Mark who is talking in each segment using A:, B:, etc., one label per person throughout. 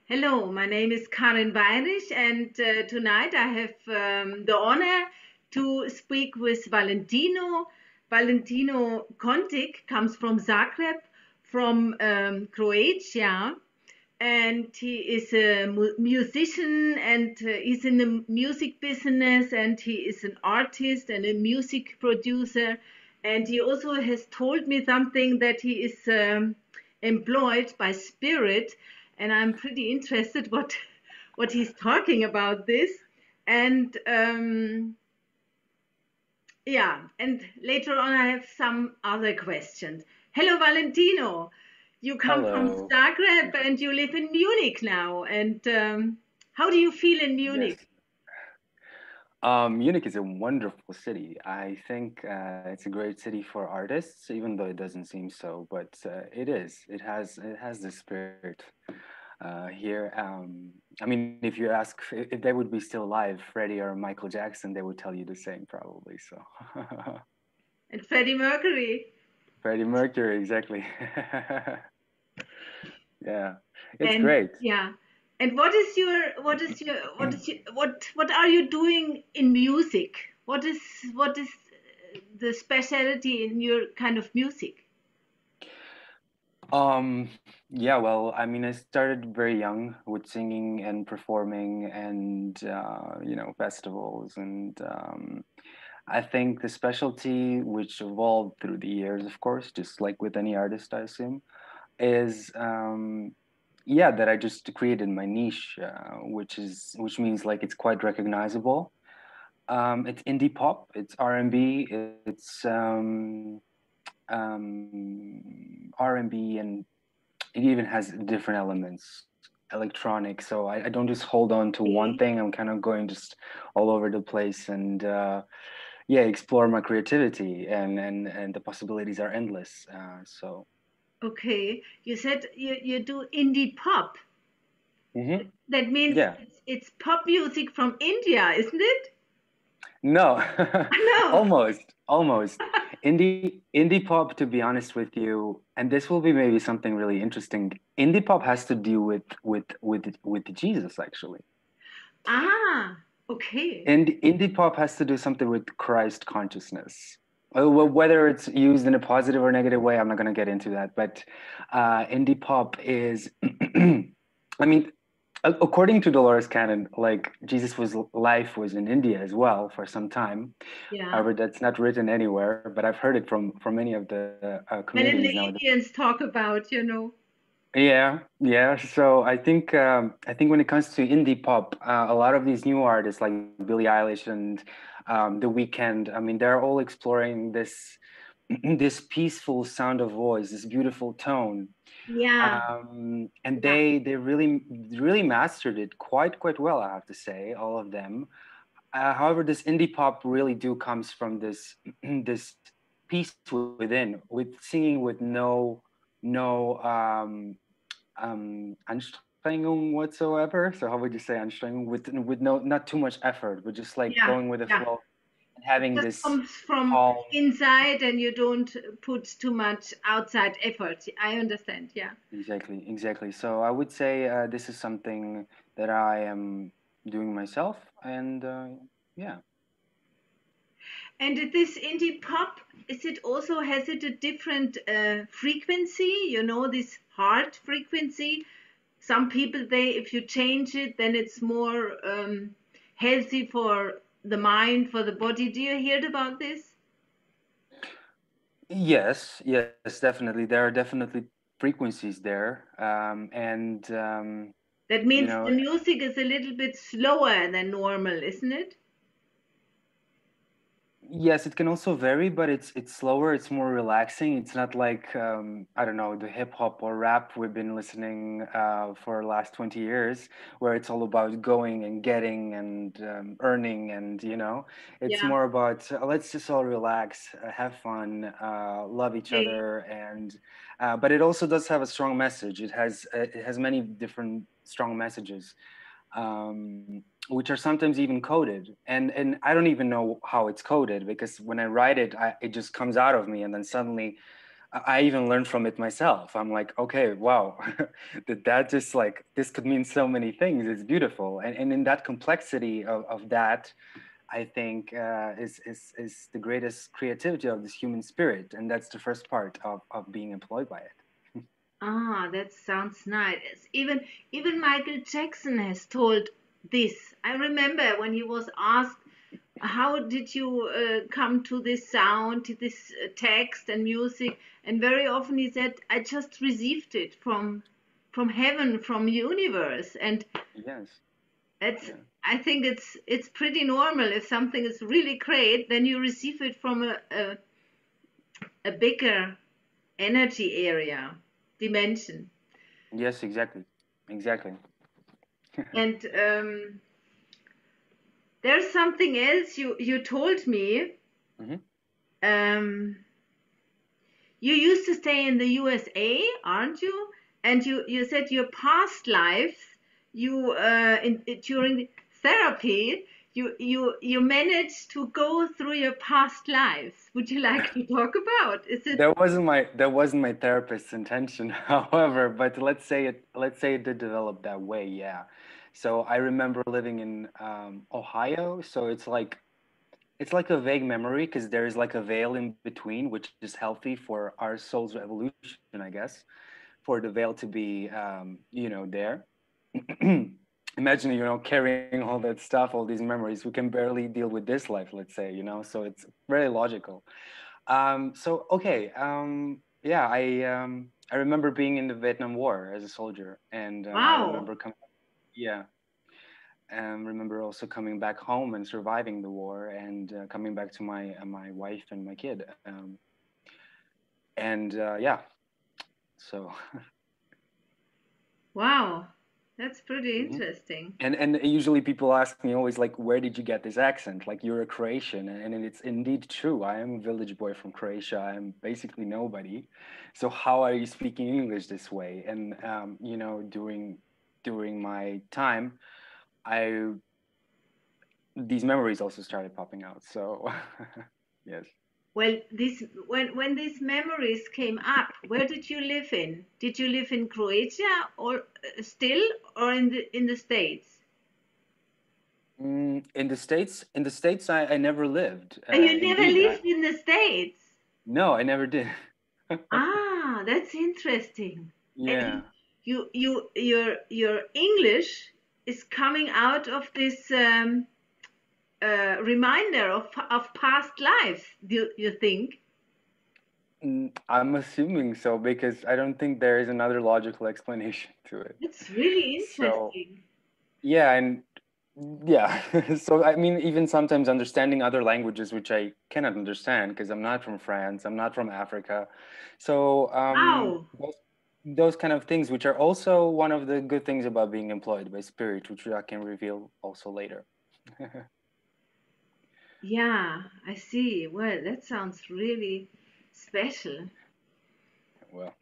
A: Hello, my name is Karin Bayrisch, and tonight I have the honor to speak with Valentino. Valentino Kontic comes from Zagreb, from Croatia, and he is a musician and he's in the music business, and he is an artist and a music producer. And he also has told me something that he is employed by Spirit, and I'm pretty interested what he's talking about this. And yeah, and later on I have some other questions. Hello, Valentino. You come from
B: Hello.
A: Zagreb and you live in Munich now. And how do you feel in
B: Yes.
A: Munich?
B: Munich is a wonderful city. I think it's a great city for artists, even though it doesn't seem so, but it is. It has the spirit here. I mean, if you ask if they would be still alive, Freddie or Michael Jackson, they would tell you the same probably. So
A: And Freddie Mercury.
B: Freddie Mercury, exactly. Yeah, it's
A: And
B: great.
A: yeah. And what are you doing in music? What is the specialty in your kind of music?
B: Um, yeah, well, I mean, I started very young with singing and performing and festivals and I think the specialty which evolved through the years, of course, just like with any artist, I assume, is yeah, that I just created my niche, which means like it's quite recognizable. It's indie pop, it's R&B, it's R&B, and it even has different elements, electronic. So I don't just hold on to one
A: Okay.
B: thing. I'm kind of going just all over the place and yeah, explore my creativity, and the possibilities are endless. So
A: Okay. You said you do indie pop.
B: mhm.
A: That means
B: Yeah.
A: it's pop music from India, isn't it?
B: No,
A: No.
B: almost. Indie pop, to be honest with you, and this will be maybe something really interesting. Indie pop has to do with Jesus, actually.
A: Ah, okay.
B: And indie pop has to do something with Christ consciousness. Well, whether it's used in a positive or negative way, I'm not going to get into that. But indie pop is, I mean, according to Dolores Cannon, like Jesus was life was in India as well for some time.
A: Yeah.
B: However, that's not written anywhere, but I've heard it from many of the
A: When in the
B: communities now.
A: Indians talk about.
B: Yeah, yeah. So I think when it comes to indie pop, a lot of these new artists like Billie Eilish and The Weeknd, I mean, they're all exploring this this peaceful sound of voice, this beautiful tone,
A: Yeah,
B: and
A: yeah.
B: they really mastered it quite well, I have to say, all of them. However, this indie pop really do comes from this this peace within, with singing with no Anstrengung whatsoever. So how would you say Anstrengung? With no not too much effort, but just like
A: Yeah,
B: going with the
A: yeah.
B: flow and
A: It
B: having
A: just
B: this
A: comes from
B: calm.
A: inside and you don't put too much outside effort. I understand, yeah.
B: Exactly. So I would say this is something that I am doing myself, and yeah.
A: And this indie pop, has it a different frequency? This heart frequency. Some people, if you change it, then it's more healthy for the mind, for the body. Do you hear about this?
B: Yes, definitely. There are definitely frequencies there, and
A: That
B: you
A: means the
B: know,
A: music is a little bit slower than normal, isn't it?
B: yes, it can also vary, but it's slower, it's more relaxing. It's not like I don't know, the hip hop or rap we've been listening for the last 20 years, where it's all about going and getting and earning, and it's
A: Yeah.
B: more about let's just all relax, have fun, love each
A: Okay.
B: other, and but it also does have a strong message. It has many different strong messages, which are sometimes even coded, and I don't even know how it's coded, because when I write it, it just comes out of me, and then suddenly I even learned from it myself. I'm like, okay, wow, that just like, this could mean so many things. It's beautiful. And in that complexity of that, I think is the greatest creativity of this human spirit. And that's the first part of being employed by it.
A: Ah, that sounds nice. Even Michael Jackson has told this. I remember when he was asked, "How did you come to this sound, to this text and music?" And very often he said, "I just received it from heaven, from universe." And
B: Yes.
A: it's
B: Yeah.
A: I think it's pretty normal. If something is really great, then you receive it from a bigger energy area, dimension.
B: Yes, exactly. Exactly.
A: And there's something else you told me.
B: Hmm.
A: Um, you used to stay in the USA, aren't you? And you said your past lives, you during therapy, you managed to go through your past lives. Would you like to talk about? Is it
B: That wasn't my therapist's intention, however, but let's say it did develop that way, yeah. So I remember living in Ohio, so it's like a vague memory because there's like a veil in between, which is healthy for our soul's evolution, I guess, for the veil to be there. Imagine, carrying all that stuff, all these memories. We can barely deal with this life, let's say, so it's very logical. So okay, yeah, I remember being in the Vietnam War as a soldier, and I
A: wow,
B: remember coming, yeah, remember also coming back home and surviving the war, and coming back to my wife and my kid, and yeah, so.
A: wow, that's pretty
B: Mhm.
A: interesting.
B: And usually people ask me always like, where did you get this accent? Like you're a Croatian, and it's indeed true. I am a village boy from Croatia. I'm basically nobody. So how are you speaking English this way? And during my time, I these memories also started popping out. So yes.
A: Well, this when these memories came up, where did you live in? Did you live in Croatia or still, or in the States?
B: In the States, I never lived.
A: You never
B: Indeed,
A: lived in the States.
B: no, I never did.
A: Ah, that's interesting. And
B: Yeah.
A: your English is coming out of this reminder of past lives. Do you think?
B: I'm assuming so because I don't think there is another logical explanation to it.
A: It's really
B: So,
A: interesting.
B: yeah, and yeah. So, I mean, even sometimes understanding other languages, which I cannot understand because I'm not from France, I'm not from Africa. So,
A: Wow.
B: those kind of things, which are also one of the good things about being employed by Spirit, which I can reveal also later.
A: Yeah, I see. Well, that sounds really special.
B: Well,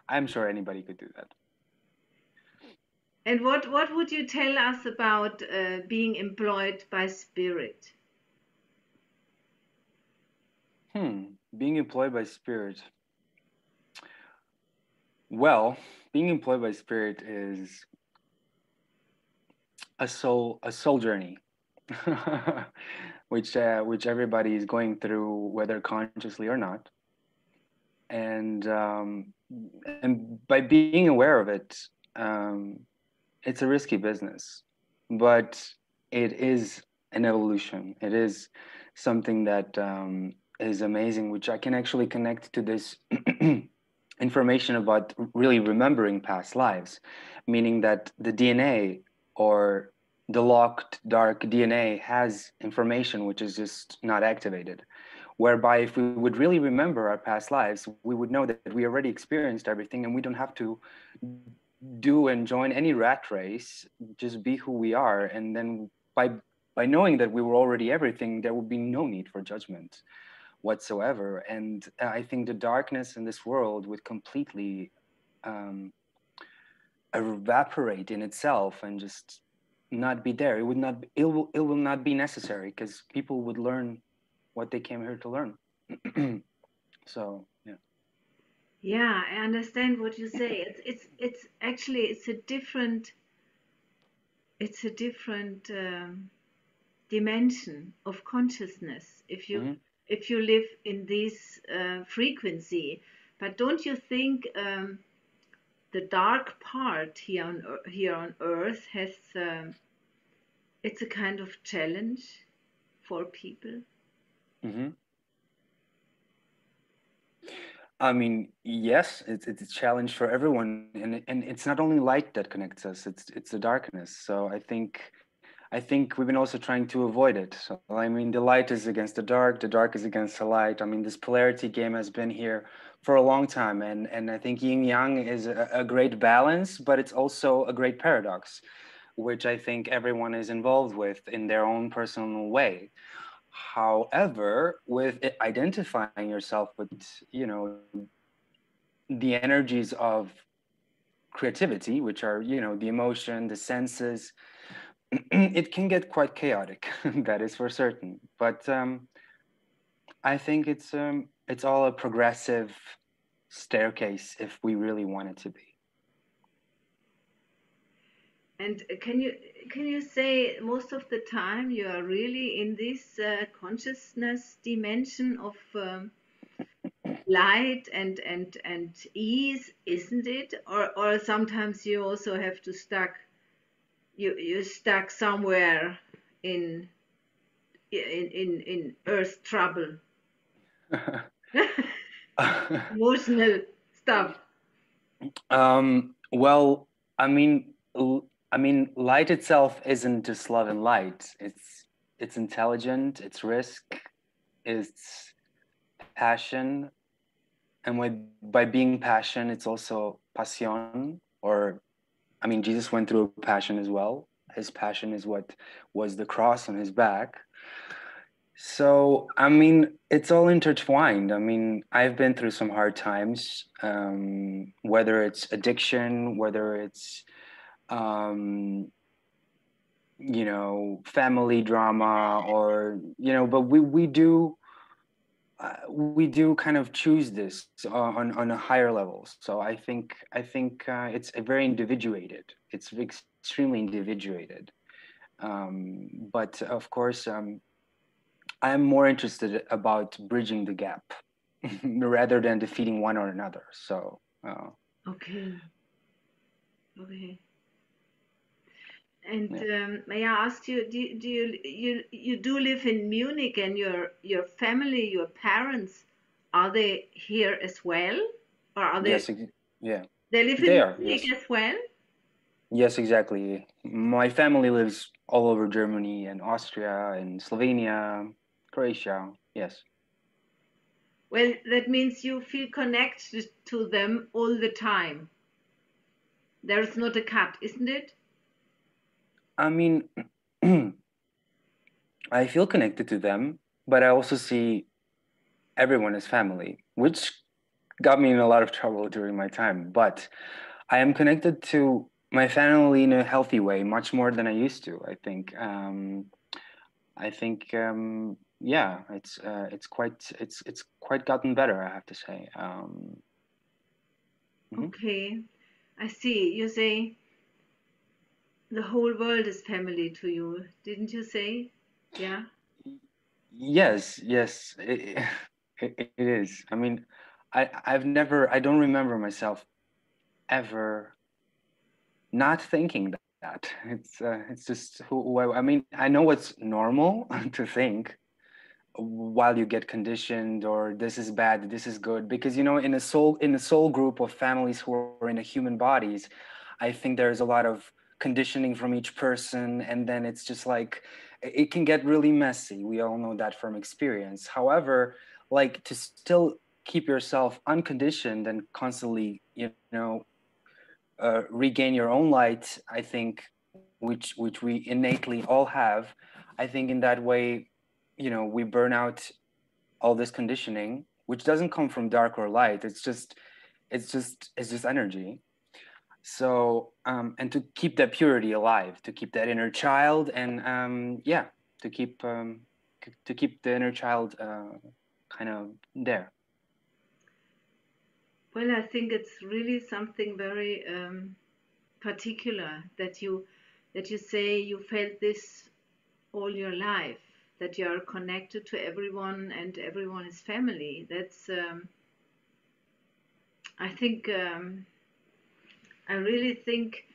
B: I'm sure anybody could do that.
A: And what would you tell us about being employed by Spirit?
B: Being employed by Spirit. Well, being employed by Spirit is a soul journey, which everybody is going through, whether consciously or not. And by being aware of it, um, it's a risky business, but it is an evolution. It is something that is amazing, which I can actually connect to this information about really remembering past lives, meaning that the DNA or the locked dark DNA has information which is just not activated. Whereby, if we would really remember our past lives, we would know that we already experienced everything and we don't have to do and join any rat race, just be who we are. And then by knowing that we were already everything, there would be no need for judgment whatsoever. And I think the darkness in this world would completely um, evaporate in itself and just not be there. It would not. It will not be necessary because people would learn what they came here to learn. So yeah.
A: Yeah, I understand what you say. It's actually it's a different dimension of consciousness
B: Hmm.
A: if you live in this frequency. But don't you think the dark part here on Earth has it's a kind of challenge for people?
B: Hmm. I mean, yes, it's a challenge for everyone, and it's not only light that connects us; it's the darkness. So I think we've been also trying to avoid it. So I mean, the light is against the dark is against the light. I mean, this polarity game has been here for a long time, and I think yin yang is a great balance, but it's also a great paradox, which I think everyone is involved with in their own personal way. However, with identifying yourself with, you know, the energies of creativity, which are, you know, the emotion, the senses, it can get quite chaotic. That is for certain. But I think it's all a progressive staircase if we really want it to be.
A: And can you say most of the time you are really in this consciousness dimension of light and ease, isn't it? Or sometimes you also have to you stuck somewhere in in earth trouble, emotional stuff.
B: Well, I mean, I mean, light itself isn't just love and light. It's intelligent. It's risk. It's passion, and by being passion, it's also passion. Or, I mean, Jesus went through a passion as well. His passion is what was the cross on his back. So, I mean, it's all intertwined. I mean, I've been through some hard times, whether it's addiction, whether it's, um, you know, family drama, or, you know, but we do kind of choose this on a higher level. So I think it's a very individuated. It's extremely individuated. But of course, I'm more interested about bridging the gap rather than defeating one or another. So,
A: Okay, okay. And
B: yeah.
A: may I ask you, you do live in Munich, and your family, your parents, are they here as well, or are
B: Yes, yeah,
A: they live
B: they
A: in
B: are.
A: Munich
B: Yes,
A: as well?
B: yes, exactly. My family lives all over Germany and Austria and Slovenia, Croatia. Yes.
A: Well, that means you feel connected to them all the time. There's not a cut, isn't it?
B: I mean, I feel connected to them, but I also see everyone as family, which got me in a lot of trouble during my time. But I am connected to my family in a healthy way, much more than I used to. I think, yeah, it's quite gotten better, I have to say. Mhm.
A: Okay, I see. You say the whole world is family to you, didn't you say? Yeah.
B: Yes, yes, it is. I mean, I don't remember myself ever not thinking that. It's just I mean, I know it's normal to think while you get conditioned, or this is bad, this is good, because you know, in a soul group of families who are in a human bodies, I think there's a lot of conditioning from each person, and then it's just like it can get really messy. We all know that from experience. However, like, to still keep yourself unconditioned and constantly, you know, regain your own light, I think, which we innately all have. I think in that way, you know, we burn out all this conditioning, which doesn't come from dark or light. It's just energy. So, and to keep that purity alive, to keep that inner child, and yeah, to keep to keep the inner child kind of there.
A: Well, I think it's really something very particular that you say you felt this all your life, that you are connected to everyone and everyone is family. That's I think I really think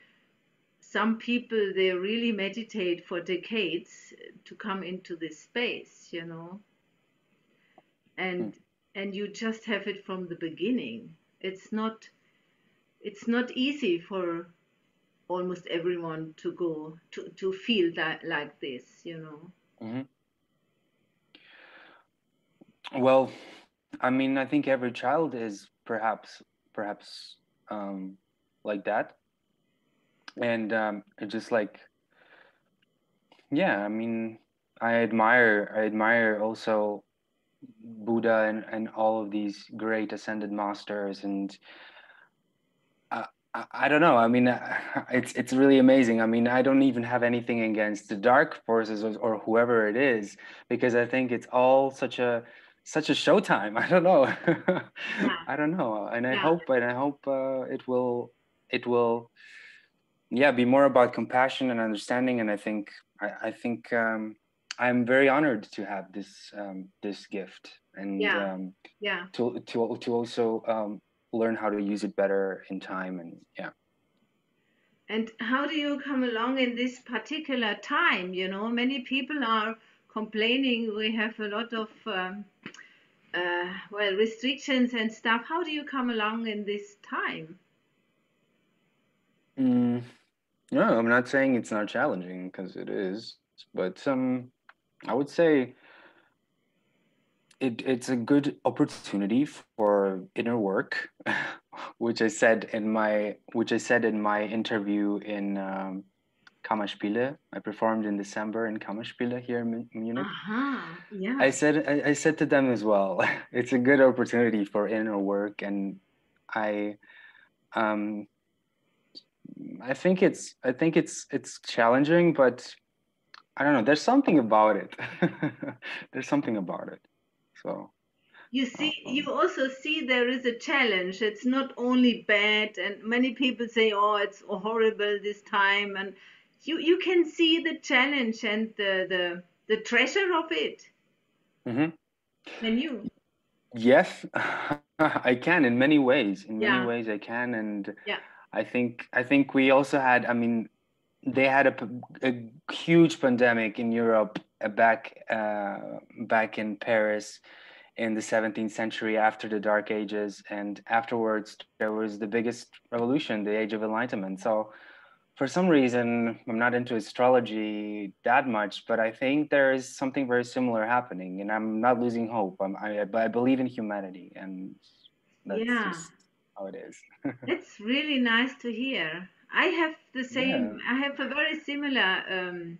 A: some people they really meditate for decades to come into this space, you know,
B: Hmm.
A: and and you just have it from the beginning. It's not easy for almost everyone to go to feel that like this, you know.
B: Hmm. Well, I mean, I think every child is perhaps like that, and it just like yeah. I mean, I admire also Buddha and all of these great ascended masters, and I, I don't know. I mean, it's really amazing. I mean, I don't even have anything against the dark forces or whoever it is, because I think it's all such a showtime. I don't know.
A: Yeah,
B: I don't know, and I
A: yeah,
B: hope it will yeah be more about compassion and understanding. And I think I'm very honored to have this gift, and
A: yeah, yeah.
B: to also learn how to use it better in time. And yeah.
A: And how do you come along in this particular time? You know, many people are complaining we have a lot of well, restrictions and stuff. How do you come along in this time?
B: Mm, no, I'm not saying it's not challenging, because it is, but I would say it's a good opportunity for inner work, which I said in my interview in Kammerspiele. I performed in December in Kammerspiele here in Munich.
A: Aha,
B: I
A: yeah.
B: said I said to them as well, it's a good opportunity for inner work, and I um I think it's challenging, but I don't know. There's something about it. There's something about it. So
A: You see, you
B: um,
A: also see there is a challenge. It's not only bad, and many people say, "Oh, it's horrible this time," and you can see the challenge and the treasure of it.
B: mhm.
A: Can you?
B: Yes, I can in many ways. In many
A: Yeah,
B: ways, I can, and
A: yeah.
B: I think we also had. I mean, they had a huge pandemic in Europe back in Paris in the 17th century after the Dark Ages, and afterwards there was the biggest revolution, the Age of Enlightenment. So for some reason, I'm not into astrology that much, but I think there is something very similar happening, and I'm not losing hope. I believe in humanity, and that's
A: Yeah,
B: just how it is.
A: that's really nice to hear. I have the
B: Yeah.
A: same, I have a very similar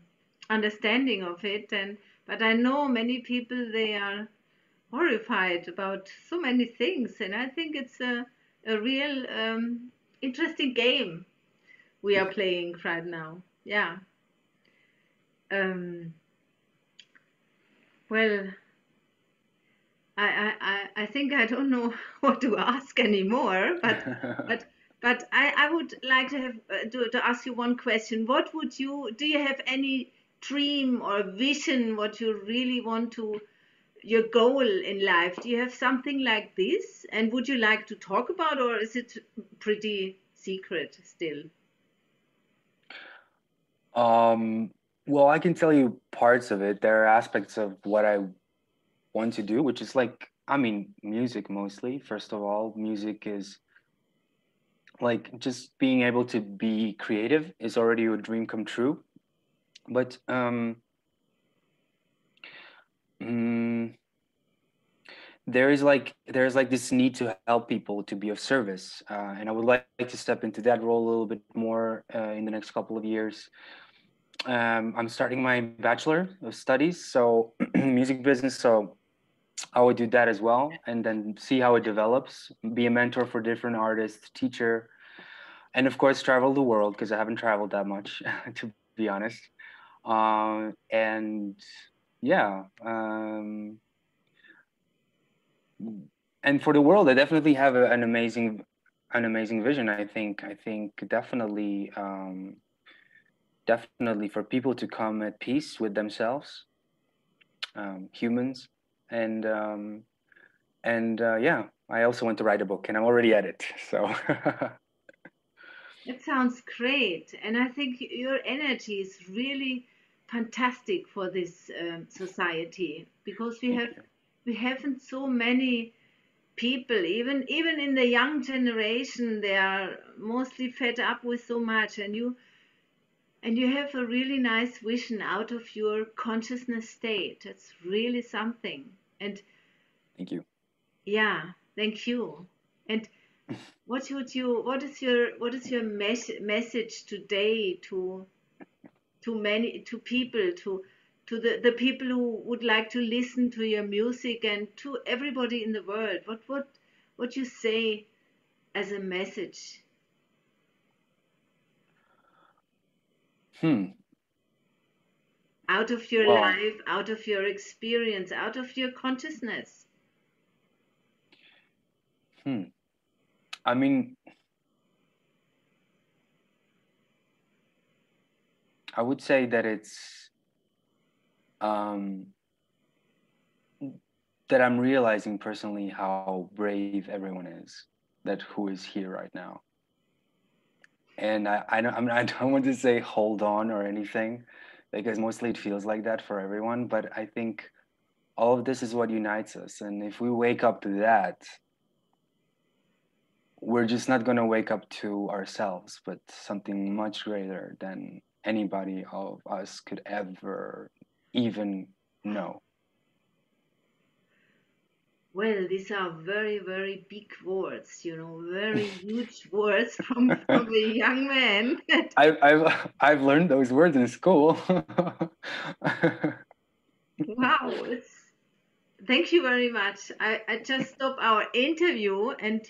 A: understanding of it, and but I know many people they are horrified about so many things, and I think it's a real interesting game we are playing right now. Yeah. Um, well, I think I don't know what to ask anymore, but I would like to have to ask you one question. What would you do? You have any dream or vision? What you really want to your goal in life? Do you have something like this? And would you like to talk about, or is it pretty secret still?
B: Um, well, I can tell you parts of it. There are aspects of what I want to do, which is like, I mean, music mostly. First of all, music is like just being able to be creative is already a dream come true. But mm, there's like this need to help people, to be of service, and I would like to step into that role a little bit more in the next couple of years. I'm starting my bachelor of studies, so music business. So I would do that as well, and then see how it develops. Be a mentor for different artists, teacher, and of course travel the world, because I haven't traveled that much, to be honest. And yeah, And for the world, I definitely have an amazing vision. I think definitely, definitely for people to come at peace with themselves, humans, and yeah, I also want to write a book, and I'm already at it. So
A: It sounds great, and I think your energy is really fantastic for this society, because
B: thank you.
A: we haven't so many people, even in the young generation, they are mostly fed up with so much, and you have a really nice vision out of your consciousness state. It's really something. And
B: Thank you.
A: yeah, thank you. And what is your message today to many to people to the people who would like to listen to your music and to everybody in the world? What you say as a message
B: Hmm.
A: out of your
B: Well,
A: life, out of your experience, out of your consciousness?
B: hmm. I mean, I would say that it's um that I'm realizing personally how brave everyone is that who is here right now. And I don't want to say hold on or anything, because mostly it feels like that for everyone. But I think all of this is what unites us. And if we wake up to that, we're just not going to wake up to ourselves, but something much greater than anybody of us could ever even know.
A: Well, these are very, very big words, very huge words from a young man.
B: I've learned those words in school.
A: Wow, it's thank you very much. I just stopped our interview and